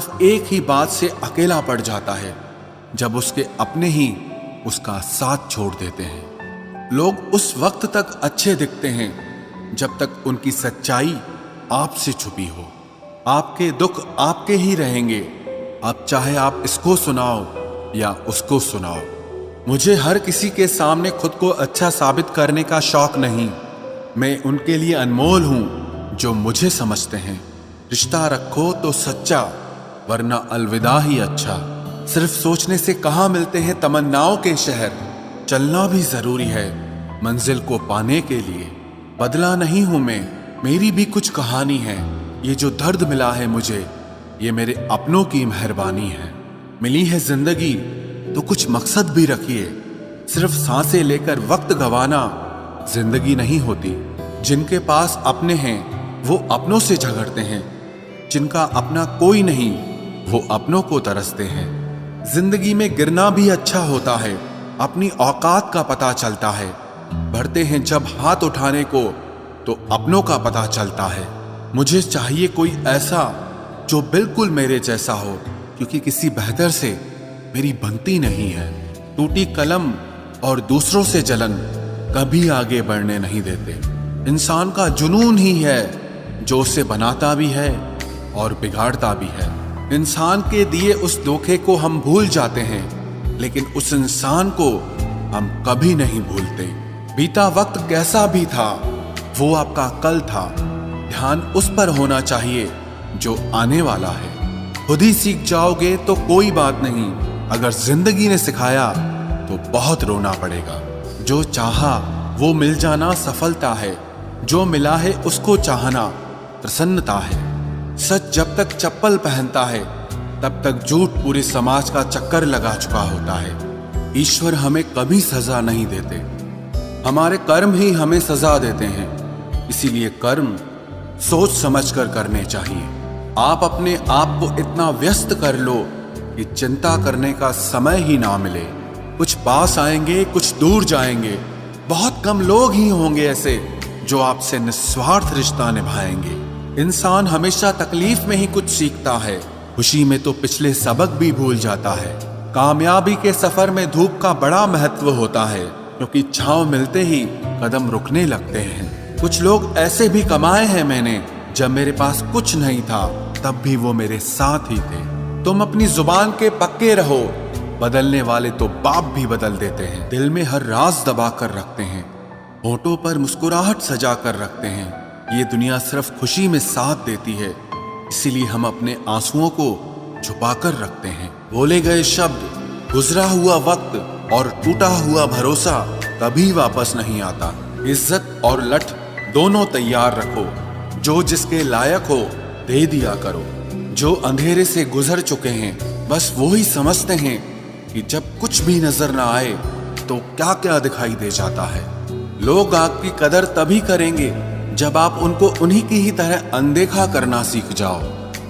सिर्फ एक ही बात से अकेला पड़ जाता है, जब उसके अपने ही उसका साथ छोड़ देते हैं। लोग उस वक्त तक अच्छे दिखते हैं जब तक उनकी सच्चाई आपसे छुपी हो। आपके दुख आपके ही रहेंगे, अब चाहे आप इसको सुनाओ या उसको सुनाओ। मुझे हर किसी के सामने खुद को अच्छा साबित करने का शौक नहीं। मैं उनके लिए अनमोल हूं जो मुझे समझते हैं। रिश्ता रखो तो सच्चा, वरना अलविदा ही अच्छा। सिर्फ सोचने से कहाँ मिलते हैं तमन्नाओं के शहर। चलना भी जरूरी है मंजिल को पाने के लिए। बदला नहीं हूं मैं, मेरी भी कुछ कहानी है। ये जो दर्द मिला है मुझे, ये मेरे अपनों की मेहरबानी है। मिली है जिंदगी तो कुछ मकसद भी रखिए। सिर्फ सांसें लेकर वक्त गंवाना जिंदगी नहीं होती। जिनके पास अपने हैं वो अपनों से झगड़ते हैं, जिनका अपना कोई नहीं वो अपनों को तरसते हैं। जिंदगी में गिरना भी अच्छा होता है, अपनी औकात का पता चलता है। बढ़ते हैं जब हाथ उठाने को तो अपनों का पता चलता है। मुझे चाहिए कोई ऐसा जो बिल्कुल मेरे जैसा हो, क्योंकि किसी बेहतर से मेरी बनती नहीं है। टूटी कलम और दूसरों से जलन कभी आगे बढ़ने नहीं देते। इंसान का जुनून ही है जो उसे बनाता भी है और बिगाड़ता भी है। इंसान के दिए उस धोखे को हम भूल जाते हैं, लेकिन उस इंसान को हम कभी नहीं भूलते। बीता वक्त कैसा भी था वो आपका कल था। ध्यान उस पर होना चाहिए जो आने वाला है। खुद ही सीख जाओगे तो कोई बात नहीं, अगर जिंदगी ने सिखाया तो बहुत रोना पड़ेगा। जो चाहा वो मिल जाना सफलता है, जो मिला है उसको चाहना प्रसन्नता है। सच जब तक चप्पल पहनता है तब तक झूठ पूरे समाज का चक्कर लगा चुका होता है। ईश्वर हमें कभी सजा नहीं देते, हमारे कर्म ही हमें सजा देते हैं। इसीलिए कर्म सोच समझकर करने चाहिए। आप अपने आप को इतना व्यस्त कर लो कि चिंता करने का समय ही ना मिले। कुछ पास आएंगे, कुछ दूर जाएंगे। बहुत कम लोग ही होंगे ऐसे जो आपसे निस्वार्थ रिश्ता निभाएंगे। इंसान हमेशा तकलीफ में ही कुछ सीखता है, खुशी में तो पिछले सबक भी भूल जाता है। कामयाबी के सफर में धूप का बड़ा महत्व होता है, क्योंकि छांव मिलते ही कदम रुकने लगते हैं। कुछ लोग ऐसे भी कमाए हैं मैंने, जब मेरे पास कुछ नहीं था तब भी वो मेरे साथ ही थे। तुम अपनी जुबान के पक्के रहो, बदलने वाले तो बाप भी बदल देते हैं। दिल में हर राज दबा कर रखते हैं, होठों पर मुस्कुराहट सजा कर रखते हैं। ये दुनिया सिर्फ खुशी में साथ देती है, इसीलिए हम अपने आंसुओं को छुपा कर रखते हैं। बोले गए शब्द, गुजरा हुआ वक्त और टूटा हुआ भरोसा कभी वापस नहीं आता। इज्जत और लठ दोनों तैयार रखो, जो जिसके लायक हो दे दिया करो। जो अंधेरे से गुजर चुके हैं बस वो ही समझते हैं कि जब कुछ भी नजर ना आए तो क्या क्या दिखाई दे जाता है। लोग आपकी कदर तभी करेंगे जब आप उनको उन्हीं की ही तरह अनदेखा करना सीख जाओ।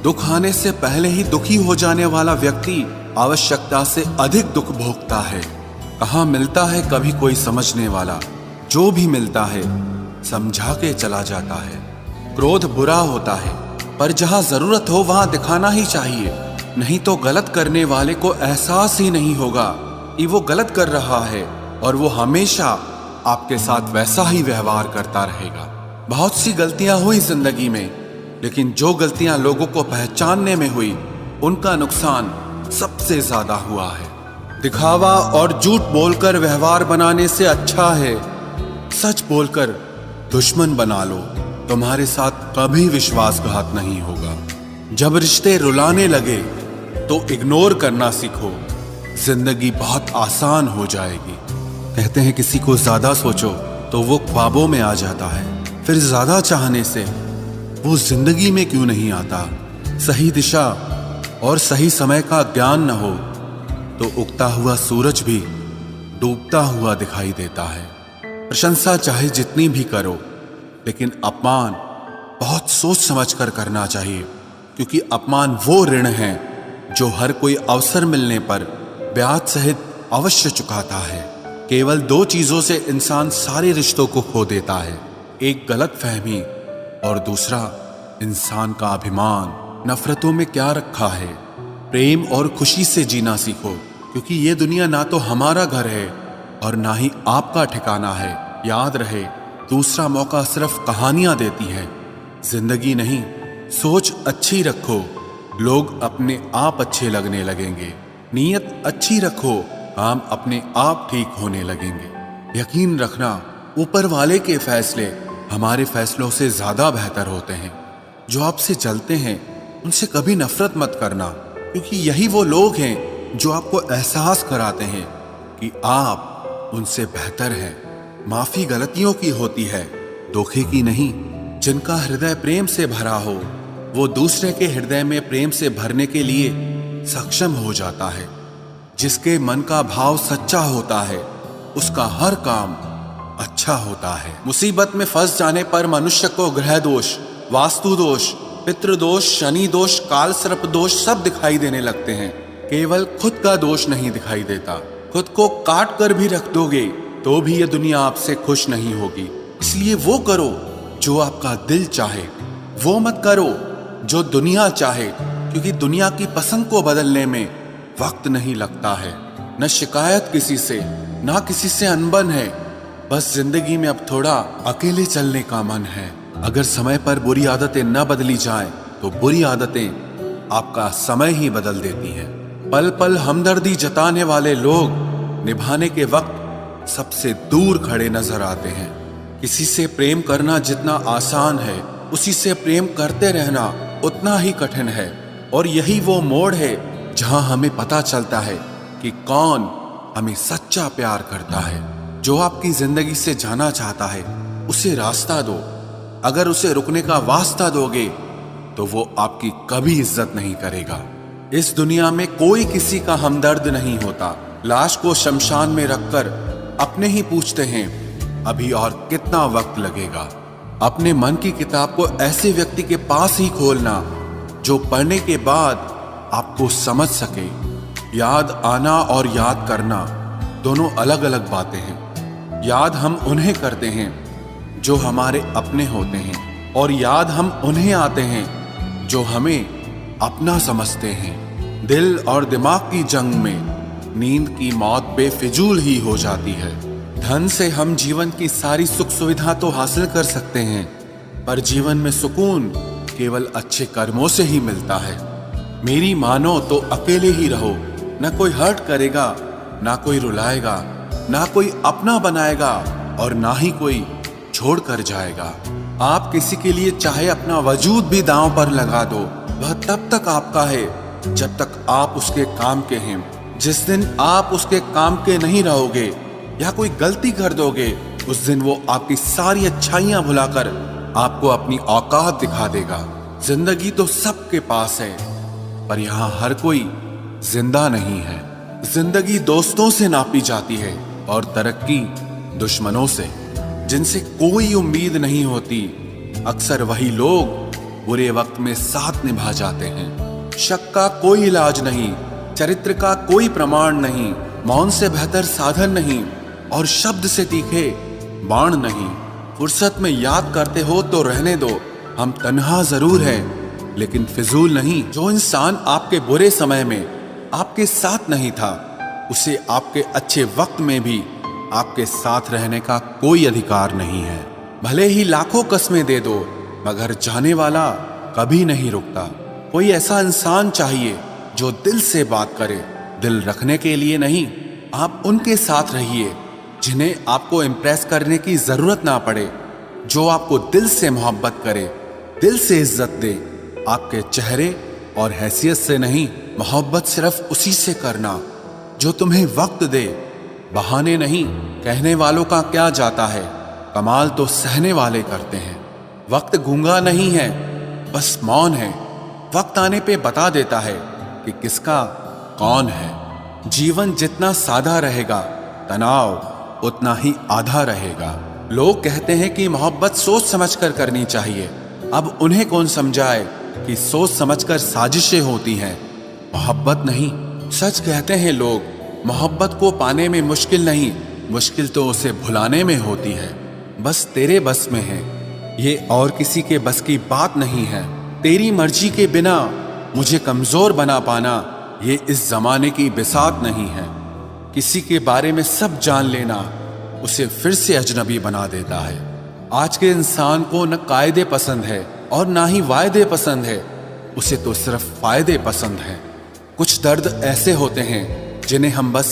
दुख आने से पहले ही दुखी हो जाने वाला व्यक्ति आवश्यकता से अधिक दुख भोगता है। कहाँ मिलता है कभी कोई समझने वाला, जो भी मिलता है समझा के चला जाता है। क्रोध बुरा होता है, पर जहाँ जरूरत हो वहां दिखाना ही चाहिए, नहीं तो गलत करने वाले को एहसास ही नहीं होगा कि वो गलत कर रहा है, और वो हमेशा आपके साथ वैसा ही व्यवहार करता रहेगा। बहुत सी गलतियां हुई जिंदगी में, लेकिन जो गलतियां लोगों को पहचानने में हुई उनका नुकसान सबसे ज्यादा हुआ है। दिखावा और झूठ बोलकर व्यवहार बनाने से अच्छा है सच बोलकर दुश्मन बना लो, तुम्हारे साथ कभी विश्वासघात नहीं होगा। जब रिश्ते रुलाने लगे तो इग्नोर करना सीखो, जिंदगी बहुत आसान हो जाएगी। कहते हैं किसी को ज्यादा सोचो तो वो ख्वाबों में आ जाता है, फिर ज्यादा चाहने से वो जिंदगी में क्यों नहीं आता। सही दिशा और सही समय का ज्ञान न हो तो उगता हुआ सूरज भी डूबता हुआ दिखाई देता है। प्रशंसा चाहे जितनी भी करो, लेकिन अपमान बहुत सोच समझ कर करना चाहिए, क्योंकि अपमान वो ऋण है जो हर कोई अवसर मिलने पर ब्याज सहित अवश्य चुकाता है। केवल दो चीजों से इंसान सारे रिश्तों को खो देता है, एक गलतफहमी और दूसरा इंसान का अभिमान। नफरतों में क्या रखा है, प्रेम और खुशी से जीना सीखो, क्योंकि ये दुनिया ना तो हमारा घर है और ना ही आपका ठिकाना है। याद रहे, दूसरा मौका सिर्फ कहानियां देती है, जिंदगी नहीं। सोच अच्छी रखो, लोग अपने आप अच्छे लगने लगेंगे। नीयत अच्छी रखो, काम अपने आप ठीक होने लगेंगे। यकीन रखना, ऊपर वाले के फैसले हमारे फैसलों से ज्यादा बेहतर होते हैं। जो आपसे जलते हैं उनसे कभी नफरत मत करना, क्योंकि यही वो लोग हैं जो आपको एहसास कराते हैं कि आप उनसे बेहतर हैं। माफी गलतियों की होती है, धोखे की नहीं। जिनका हृदय प्रेम से भरा हो वो दूसरे के हृदय में प्रेम से भरने के लिए सक्षम हो जाता है। जिसके मन का भाव सच्चा होता है उसका हर काम अच्छा होता है। मुसीबत में फंस जाने पर मनुष्य को ग्रह दोष, वास्तु दोष, पितृदोष, शनि दोष, काल सर्प दोष सब दिखाई देने लगते हैं। केवल खुद का दोष नहीं दिखाई देता। खुद को काट कर भी रख दोगे तो भी ये दुनिया आपसे खुश नहीं होगी। इसलिए वो करो जो आपका दिल चाहे, वो मत करो जो दुनिया चाहे, क्योंकि दुनिया की पसंद को बदलने में वक्त नहीं लगता है। न शिकायत किसी से, ना किसी से अनबन है। बस जिंदगी में अब थोड़ा अकेले चलने का मन है। अगर समय पर बुरी आदतें न बदली जाएं, तो बुरी आदतें आपका समय ही बदल देती हैं। पल पल हमदर्दी जताने वाले लोग निभाने के वक्त सबसे दूर खड़े नजर आते हैं। किसी से प्रेम करना जितना आसान है, उसी से प्रेम करते रहना उतना ही कठिन है। और यही वो मोड़ है जहां हमें पता चलता है कि कौन हमें सच्चा प्यार करता है। जो आपकी जिंदगी से जाना चाहता है उसे रास्ता दो। अगर उसे रुकने का वास्ता दोगे तो वो आपकी कभी इज्जत नहीं करेगा। इस दुनिया में कोई किसी का हमदर्द नहीं होता। लाश को शमशान में रखकर अपने ही पूछते हैं अभी और कितना वक्त लगेगा। अपने मन की किताब को ऐसे व्यक्ति के पास ही खोलना जो पढ़ने के बाद आपको समझ सके। याद आना और याद करना दोनों अलग अलग बातें हैं। याद हम उन्हें करते हैं जो हमारे अपने होते हैं, और याद हम उन्हें आते हैं जो हमें अपना समझते हैं। दिल और दिमाग की जंग में नींद की मौत बेफिजूल ही हो जाती है। धन से हम जीवन की सारी सुख सुविधा तो हासिल कर सकते हैं, पर जीवन में सुकून केवल अच्छे कर्मों से ही मिलता है। मेरी मानो तो अकेले ही रहो, न कोई हर्ट करेगा, ना कोई रुलाएगा, ना कोई अपना बनाएगा और ना ही कोई छोड़ कर जाएगा। आप किसी के लिए चाहे अपना वजूद भी दांव पर लगा दो, वह तब तक आपका है जब तक आप उसके काम के हैं। जिस दिन आप उसके काम के नहीं रहोगे या कोई गलती कर दोगे, उस दिन वो आपकी सारी अच्छाइयां भुलाकर आपको अपनी औकात दिखा देगा। जिंदगी तो सबके पास है, पर यहाँ हर कोई जिंदा नहीं है। जिंदगी दोस्तों से नापी जाती है और तरक्की दुश्मनों से। जिनसे कोई उम्मीद नहीं होती, अक्सर वही लोग बुरे वक्त में साथ निभा जाते हैं। शक का कोई इलाज नहीं, चरित्र का कोई प्रमाण नहीं, मौन से बेहतर साधन नहीं और शब्द से तीखे बाण नहीं। फुर्सत में याद करते हो तो रहने दो, हम तन्हा जरूर हैं लेकिन फिजूल नहीं। जो इंसान आपके बुरे समय में आपके साथ नहीं था, उसे आपके अच्छे वक्त में भी आपके साथ रहने का कोई अधिकार नहीं है। भले ही लाखों कस्में दे दो, मगर जाने वाला कभी नहीं रुकता। कोई ऐसा इंसान चाहिए जो दिल से बात करे, दिल रखने के लिए नहीं। आप उनके साथ रहिए जिन्हें आपको इम्प्रेस करने की जरूरत ना पड़े, जो आपको दिल से मोहब्बत करे, दिल से इज्जत दे। आपके चेहरे और हैसियत से नहीं, मोहब्बत सिर्फ उसी से करना जो तुम्हें वक्त दे, बहाने नहीं। कहने वालों का क्या जाता है, कमाल तो सहने वाले करते हैं। वक्त गूंगा नहीं है, बस मौन है। वक्त आने पे बता देता है कि किसका कौन है। जीवन जितना सादा रहेगा, तनाव उतना ही आधा रहेगा। लोग कहते हैं कि मोहब्बत सोच समझकर करनी चाहिए। अब उन्हें कौन समझाए कि सोच समझकर साजिशें होती हैं, मोहब्बत नहीं। सच कहते हैं लोग, मोहब्बत को पाने में मुश्किल नहीं, मुश्किल तो उसे भुलाने में होती है। बस तेरे बस में है, ये और किसी के बस की बात नहीं है। तेरी मर्जी के बिना मुझे कमजोर बना पाना ये इस जमाने की बिसात नहीं है। किसी के बारे में सब जान लेना उसे फिर से अजनबी बना देता है। आज के इंसान को न कायदे पसंद है और ना ही वायदे पसंद है, उसे तो सिर्फ फायदे पसंद हैं। कुछ दर्द ऐसे होते हैं जिन्हें हम बस